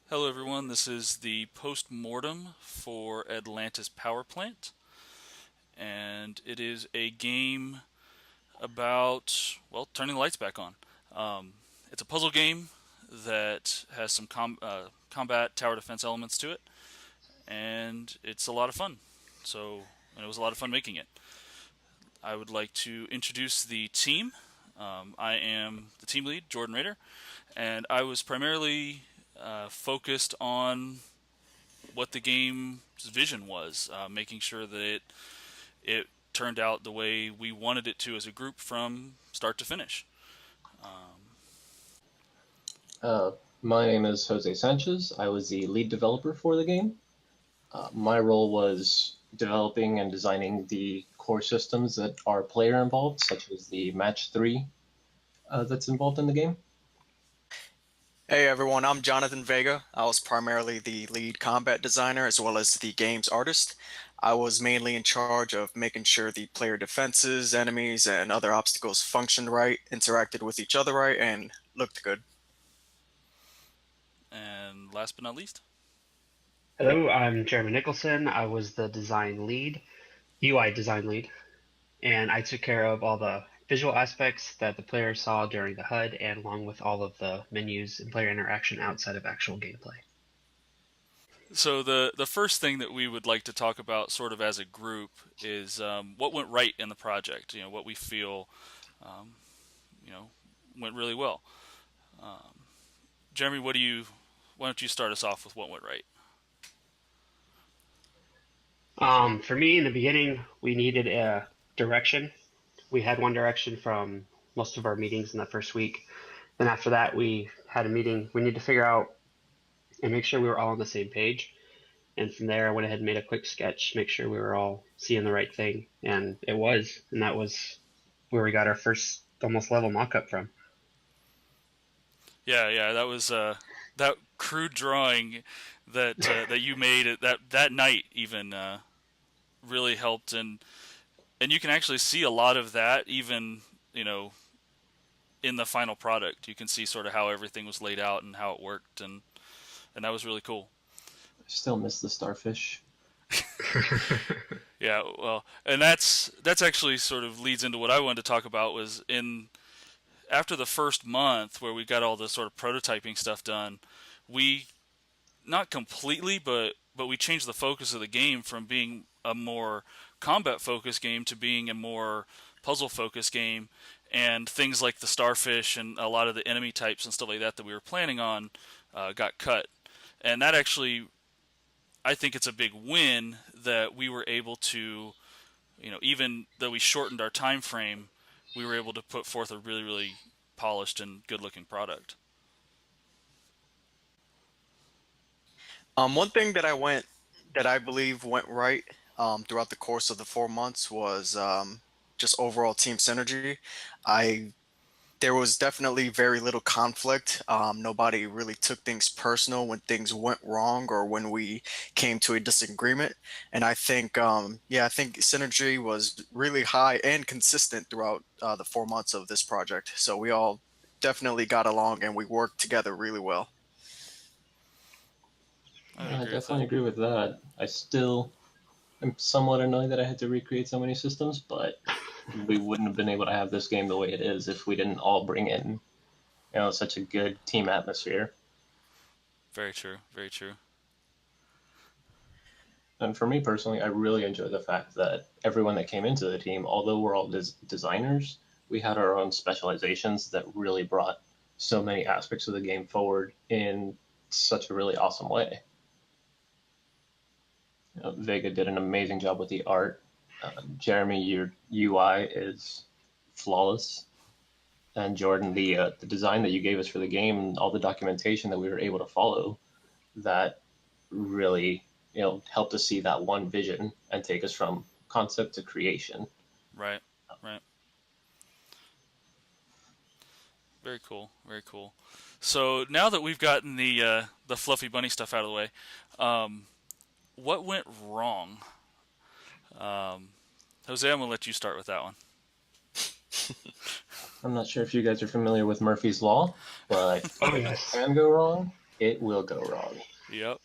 Hello, everyone. This is the post-mortem for Atlantis Power Plant, and it is a game about, well, turning the lights back on. It's a puzzle game that has some combat tower defense elements to it, and it's a lot of fun. And it was a lot of fun making it. I would like to introduce the team. I am the team lead, Jordan Rader, and I was primarily focused on what the game's vision was, making sure that it turned out the way we wanted it to as a group from start to finish. Uh, my name is Jose Sanchez. I was the lead developer for the game. My role was developing and designing the core systems that are player involved, such as the match 3 that's involved in the game. Hey everyone, I'm Jonathan Vega. I was primarily the lead combat designer as well as the game's artist. I was mainly in charge of making sure the player defenses, enemies, and other obstacles functioned right, interacted with each other right, and looked good. And last but not least, Hello, I'm Jeremy Nicholson. I was the UI design lead, and I took care of all the visual aspects that the player saw during the HUD and along with all of the menus and player interaction outside of actual gameplay. so the first thing that we would like to talk about, sort of as a group, is what went right in the project. What we feel, um, you know, went really well. Jeremy, what do you? Why don't you start us off with what went right? For me, in the beginning, we needed a direction. We had one direction from most of our meetings in the first week. Then after that, we had a meeting. We need to figure out and make sure we were all on the same page. And from there, I went ahead and made a quick sketch, make sure we were all seeing the right thing. And it was. And that was where we got our first almost level mock up from. Yeah, that was that crude drawing that you made that night even really helped, and you can actually see a lot of that even in the final product. You can see sort of how everything was laid out and how it worked, and that was really cool. I still miss the starfish. Yeah, well, and that's actually sort of leads into what I wanted to talk about was in after the first month where we got all the sort of prototyping stuff done, we not completely, but we changed the focus of the game from being a more combat focused game to being a more puzzle focused game, and things like the starfish and a lot of the enemy types and stuff like that we were planning on got cut, and that actually I think it's a big win that we were able to, even though we shortened our time frame, we were able to put forth a really polished and good looking product. One thing that I believe went right throughout the course of the 4 months was just overall team synergy. I There was definitely very little conflict. Nobody really took things personal when things went wrong or when we came to a disagreement. And I think synergy was really high and consistent throughout the 4 months of this project. So we all definitely got along and we worked together really well. I would I agree with that. definitely agree with that. I still am somewhat annoyed that I had to recreate so many systems, but we wouldn't have been able to have this game the way it is if we didn't all bring in, such a good team atmosphere. Very true. Very true. And for me personally, I really enjoy the fact that everyone that came into the team, although we're all designers, we had our own specializations that really brought so many aspects of the game forward in such a really awesome way. Vega did an amazing job with the art. Jeremy, your UI is flawless. And Jordan, the design that you gave us for the game, all the documentation that we were able to follow, that really helped us see that one vision and take us from concept to creation. Right. Right. Very cool. Very cool. So now that we've gotten the fluffy bunny stuff out of the way, um, what went wrong? Um, Jose, I'm gonna let you start with that one. I'm not sure if you guys are familiar with Murphy's Law, but Oh, things yes. can go wrong. it will go wrong. Yep.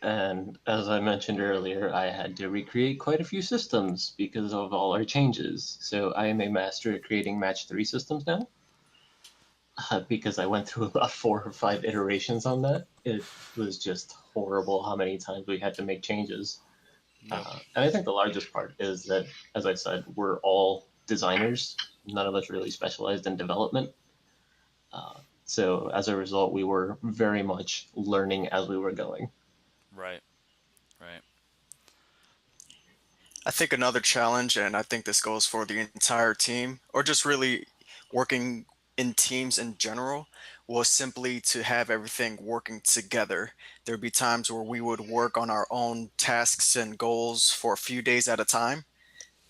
And as I mentioned earlier, I had to recreate quite a few systems because of all our changes. So I am a master at creating match 3 systems now. Because I went through about 4 or 5 iterations on that. It was just horrible how many times we had to make changes. Yep. And I think the largest part is that, as I said, we're all designers. None of us really specialized in development. So as a result, we were very much learning as we were going. Right. Right. I think another challenge, and I think this goes for the entire team, or just really working in teams in general, was simply to have everything working together. There'd be times where we would work on our own tasks and goals for a few days at a time,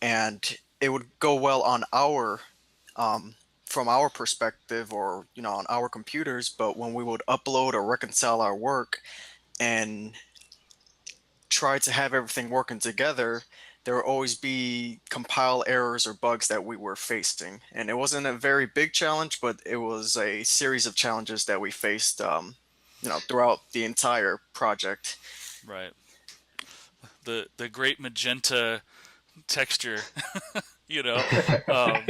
and it would go well on our um, from our perspective, or on our computers. But when we would upload or reconcile our work and try to have everything working together, there will always be compile errors or bugs that we were facing. And it wasn't a very big challenge, but it was a series of challenges that we faced, throughout the entire project. Right. The great magenta texture. you know, um,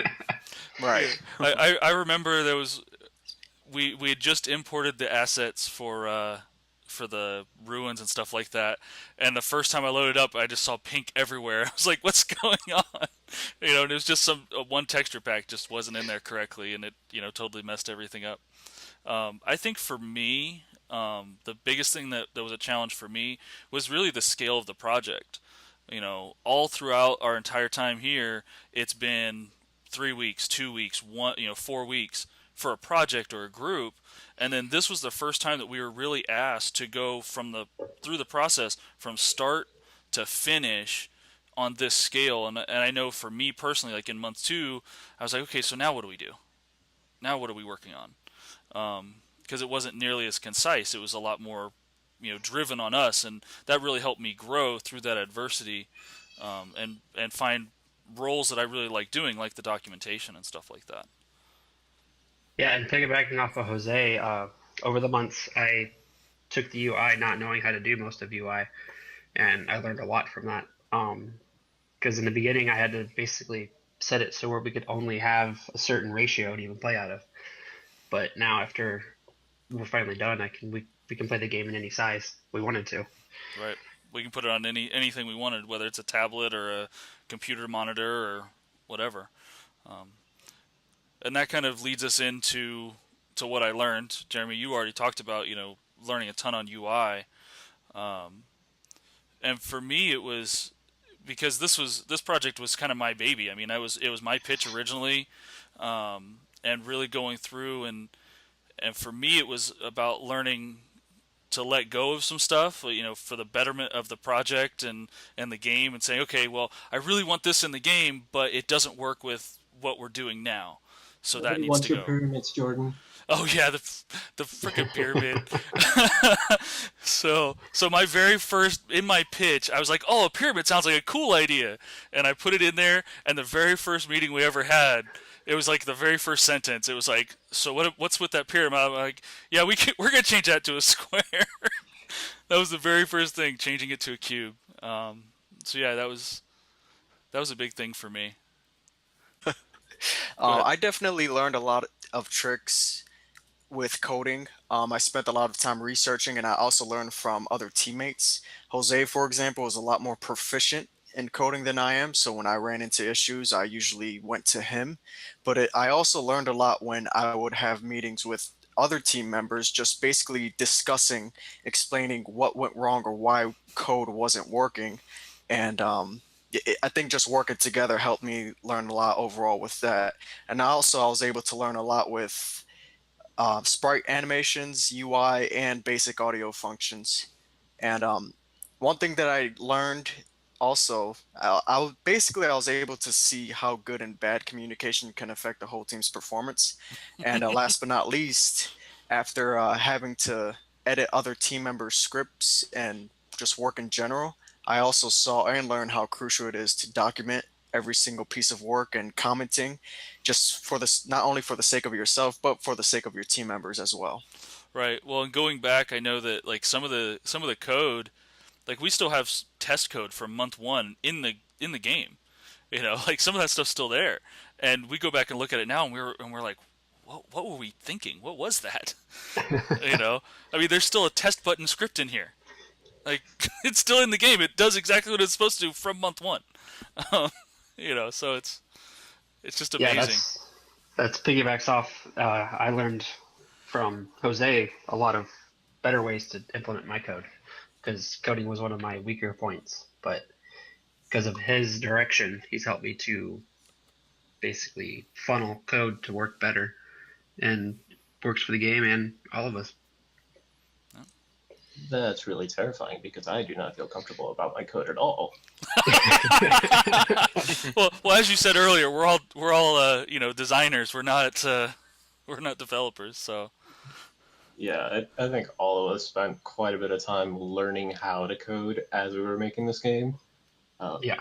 Right. yeah. I remember there was we had just imported the assets for the ruins and stuff like that, and the first time I loaded up, I just saw pink everywhere. I was like, "What's going on?" And it was just some one texture pack just wasn't in there correctly, and it totally messed everything up. I think for me, the biggest thing that was a challenge for me was really the scale of the project. All throughout our entire time here, it's been 3 weeks, 2 weeks, 4 weeks for a project or a group, and then this was the first time that we were really asked to go through the process from start to finish on this scale. And I know for me personally, like in month 2, I was like, okay, so now what do we do? Now what are we working on? Because it wasn't nearly as concise. It was a lot more, driven on us, and that really helped me grow through that adversity, and find roles that I really like doing, like the documentation and stuff like that. Yeah, and piggybacking off of Jose, over the months I took the UI not knowing how to do most of UI, and I learned a lot from that. Because in the beginning I had to basically set it so where we could only have a certain ratio to even play out of. But now after we're finally done, we can play the game in any size we wanted to. Right. We can put it on anything we wanted, whether it's a tablet or a computer monitor or whatever. Um, and that kind of leads us into what I learned. Jeremy, you already talked about learning a ton on UI, and for me it was because this project was kind of my baby. I mean, it was my pitch originally, and really going through and for me it was about learning to let go of some stuff, for the betterment of the project and the game, and saying, okay, well, I really want this in the game, but it doesn't work with what we're doing now, so that Nobody needs wants to your go. pyramids, Jordan. Oh yeah, the freaking pyramid. So my very first in my pitch, I was like, "Oh, a pyramid sounds like a cool idea," and I put it in there. And the very first meeting we ever had, it was like the very first sentence. It was like, "So what's with that pyramid?" I'm like, "Yeah, we're gonna change that to a square." That was the very first thing, changing it to a cube. So yeah, that was a big thing for me. Go ahead. I definitely learned a lot of tricks with coding. I spent a lot of time researching, and I also learned from other teammates. Jose, for example, is a lot more proficient in coding than I am. So when I ran into issues, I usually went to him. But I also learned a lot when I would have meetings with other team members, just basically discussing, explaining what went wrong or why code wasn't working. And I think just working together helped me learn a lot overall with that. And also, I was able to learn a lot with sprite animations, UI, and basic audio functions. And one thing that I learned also, basically I was able to see how good and bad communication can affect the whole team's performance. And last but not least, after having to edit other team members' scripts and just work in general, I also saw and learned how crucial it is to document every single piece of work and commenting, just for this, not only for the sake of yourself, but for the sake of your team members as well. Right. Well, and going back, I know that like some of the code, like we still have test code from month one in the game. You know, like some of that stuff's still there, and we go back and look at it now, and we're like, what were we thinking? What was that? You know, I mean, there's still a test button script in here. Like it's still in the game. It does exactly what it's supposed to from month one. Um, you know, so it's just Yeah, amazing. that's piggybacks off. I learned from Jose a lot of better ways to implement my code because coding was one of my weaker points. But because of his direction, he's helped me to basically funnel code to work better and works for the game and all of us. That's really terrifying because I do not feel comfortable about my code at all. Well, as you said earlier, we're all you know, designers. We're not developers. So Yeah, I think all of us spent quite a bit of time learning how to code as we were making this game. Um, Yeah.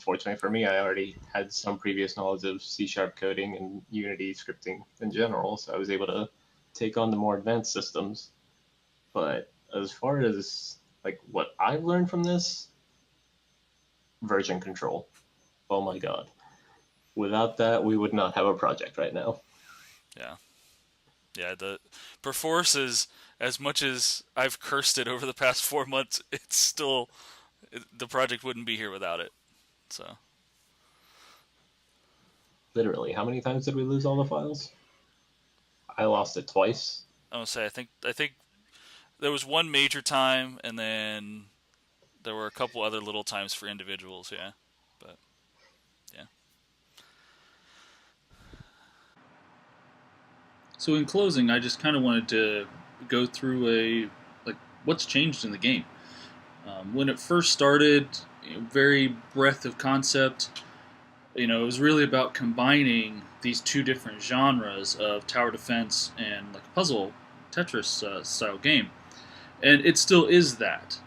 Fortunately for me, I already had some previous knowledge of C# coding and Unity scripting in general, so I was able to take on the more advanced systems. But as far as like what I've learned from this, version control. Oh my god. Without that, we would not have a project right now. yeah, yeah. The Perforce is, as much as I've cursed it over the past 4 months, it's still the project wouldn't be here without it. So Literally, how many times did we lose all the files? I lost it twice. I would say I think there was one major time, and then there were a couple other little times for individuals. Yeah, but yeah. So in closing, I just kind of wanted to go through like what's changed in the game. When it first started, very breadth of concept. It was really about combining these two different genres of tower defense and like a puzzle Tetris style game, and it still is that.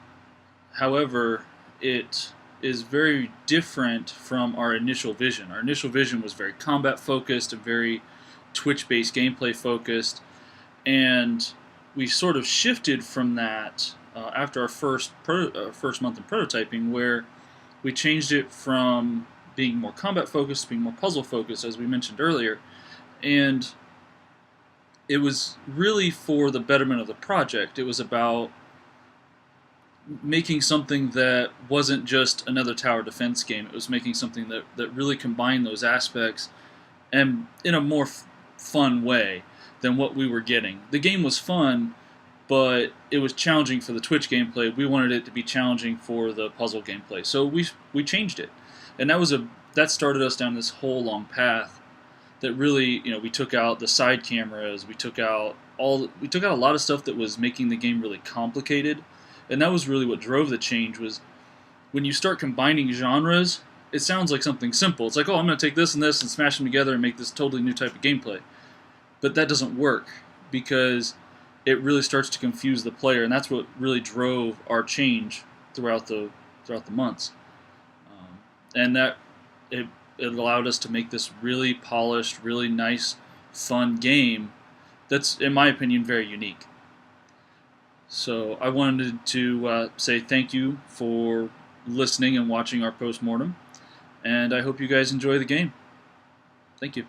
However, it is very different from our initial vision. Our initial vision was very combat focused and very Twitch based gameplay focused, and we sort of shifted from that after our first month in prototyping, where we changed it from being more combat focused to being more puzzle focused, as we mentioned earlier, and it was really for the betterment of the project. It was about making something that wasn't just another tower defense game. It was making something that really combined those aspects and in a more fun way than what we were getting. The game was fun, but it was challenging for the Twitch gameplay. We wanted it to be challenging for the puzzle gameplay, so we changed it, and that started us down this whole long path. That really, we took out the side cameras. We took out a lot of stuff that was making the game really complicated, and that was really what drove the change. Was when you start combining genres, it sounds like something simple. It's like, oh, I'm going to take this and smash them together and make this totally new type of gameplay. But that doesn't work because it really starts to confuse the player, and that's what really drove our change throughout the months. And that it allowed us to make this really polished, really nice, fun game that's, in my opinion, very unique. So I wanted to say thank you for listening and watching our post-mortem, and I hope you guys enjoy the game. Thank you.